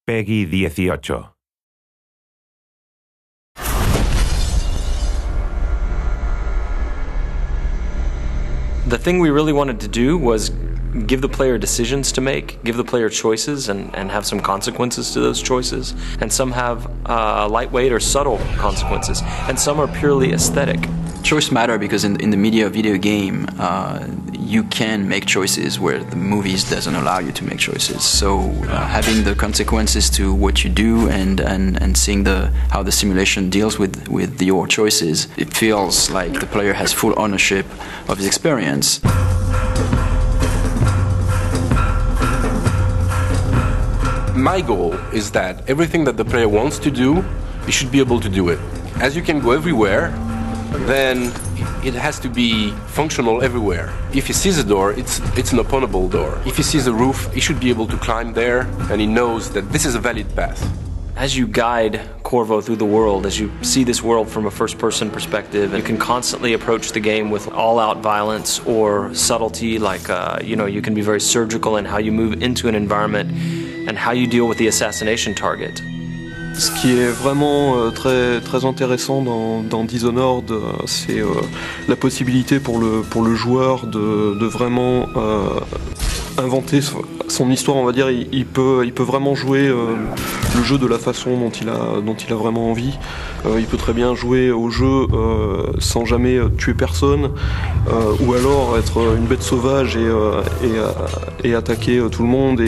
Peggy 18. The thing we really wanted to do was give the player decisions to make, give the player choices and have some consequences to those choices. And some have lightweight or subtle consequences, and some are purely aesthetic. Choice matter because in the media video game, you can make choices where the movies doesn't allow you to make choices. So having the consequences to what you do and seeing how the simulation deals with your choices, it feels like the player has full ownership of his experience. My goal is that everything that the player wants to do, he should be able to do it. As you can go everywhere, then it has to be functional everywhere. If he sees a door, it's an openable door. If he sees a roof, he should be able to climb there, and he knows that this is a valid path. As you guide Corvo through the world, as you see this world from a first-person perspective, you can constantly approach the game with all-out violence or subtlety, like you can be very surgical in how you move into an environment and how you deal with the assassination target. Ce qui est vraiment très intéressant dans Dishonored, c'est la possibilité pour le joueur de vraiment inventer son histoire, on va dire. Il peut vraiment jouer le jeu de la façon dont il a vraiment envie. Il peut très bien jouer au jeu sans jamais tuer personne, ou alors être une bête sauvage et attaquer tout le monde,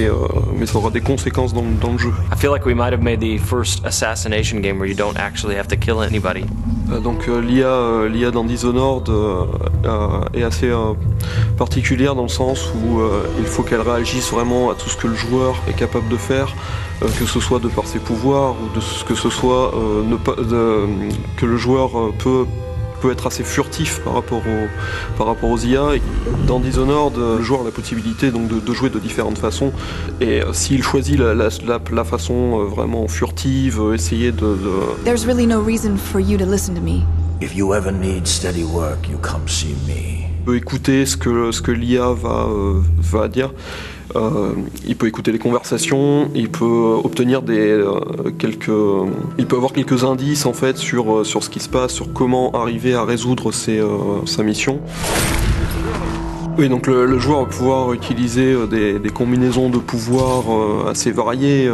mais ça aura des conséquences dans le jeu. I feel like we might have made the first assassination game where you don't actually have to kill anybody. Donc l'IA dans Dishonored est assez particulière dans le sens où il faut qu'elle réagisse vraiment à tout ce que le joueur est capable de faire, que ce soit de par ses pouvoirs ou de ce que ce soit que le joueur peut être assez furtif par rapport aux IA. Dans Dishonored, le joueur a la possibilité donc de jouer de différentes façons, et s'il choisit la façon vraiment furtive, essayer de... There's really no reason for you to listen to me. If you ever need steady work, you come see me. Il peut écouter ce que l'IA va dire. Il peut écouter les conversations, il peut obtenir il peut avoir quelques indices en fait sur ce qui se passe, sur comment arriver à résoudre sa mission. Oui, donc le joueur va pouvoir utiliser des combinaisons de pouvoirs assez variées.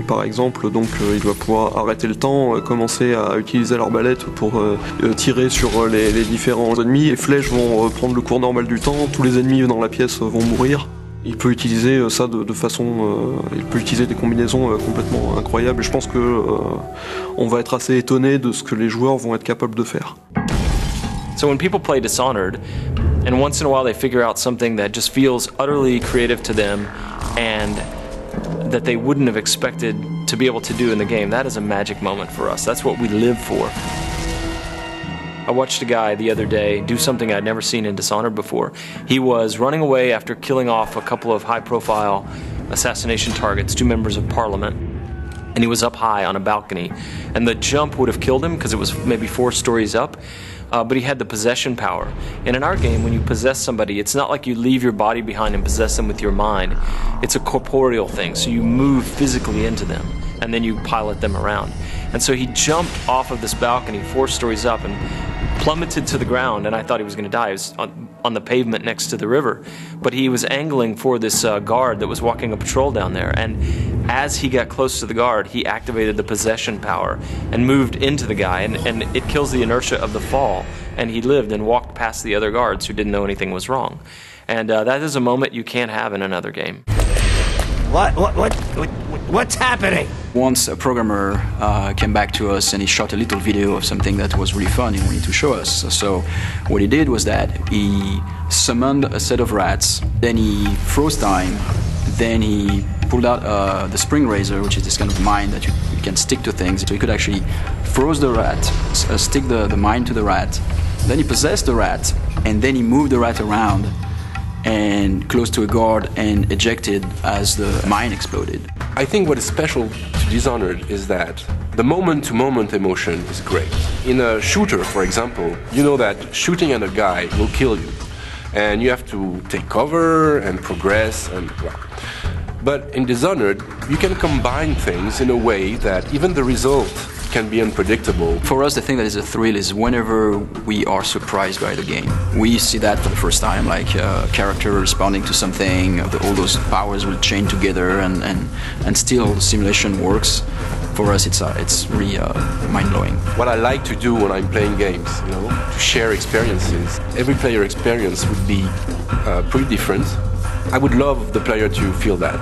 Par exemple, donc il va pouvoir arrêter le temps, commencer à utiliser l'arbalète pour tirer sur les différents ennemis. Les flèches vont prendre le cours normal du temps, tous les ennemis dans la pièce vont mourir. Il peut utiliser ça de façon... il peut utiliser des combinaisons complètement incroyables. Et je pense que on va être assez étonné de ce que les joueurs vont être capables de faire. So when people play Dishonored, and once in a while they figure out something that just feels utterly creative to them and that they wouldn't have expected to be able to do in the game, that is a magic moment for us. That's what we live for. I watched a guy the other day do something I'd never seen in Dishonored before. He was running away after killing off a couple of high-profile assassination targets, 2 members of parliament, and he was up high on a balcony. And the jump would have killed him because it was maybe 4 stories up, but he had the possession power. And in our game, when you possess somebody, it's not like you leave your body behind and possess them with your mind. It's a corporeal thing, so you move physically into them, and then you pilot them around. And so he jumped off of this balcony 4 stories up and plummeted to the ground, and I thought he was going to die. He was on the pavement next to the river, but he was angling for this guard that was walking a patrol down there, and as he got close to the guard, he activated the possession power and moved into the guy, and it kills the inertia of the fall, and he lived and walked past the other guards who didn't know anything was wrong. And that is a moment you can't have in another game. What's happening? Once a programmer came back to us and he shot a little video of something that was really fun he wanted to show us. So what he did was that he summoned a set of rats, then he froze time, then he pulled out the spring razor, which is this kind of mine that you can stick to things. So he could actually froze the rat, stick the mine to the rat, then he possessed the rat, and then he moved the rat around and close to a guard and ejected as the mine exploded. I think what is special to Dishonored is that the moment-to-moment emotion is great. In a shooter, for example, you know that shooting at a guy will kill you, and you have to take cover and progress, and well. But in Dishonored, you can combine things in a way that even the result can be unpredictable. For us, the thing that is a thrill is whenever we are surprised by the game. We see that for the first time, like a character responding to something, all those powers will chain together, and still the simulation works. For us, it's really mind-blowing. What I like to do when I'm playing games, to share experiences. Every player experience would be pretty different. I would love the player to feel that.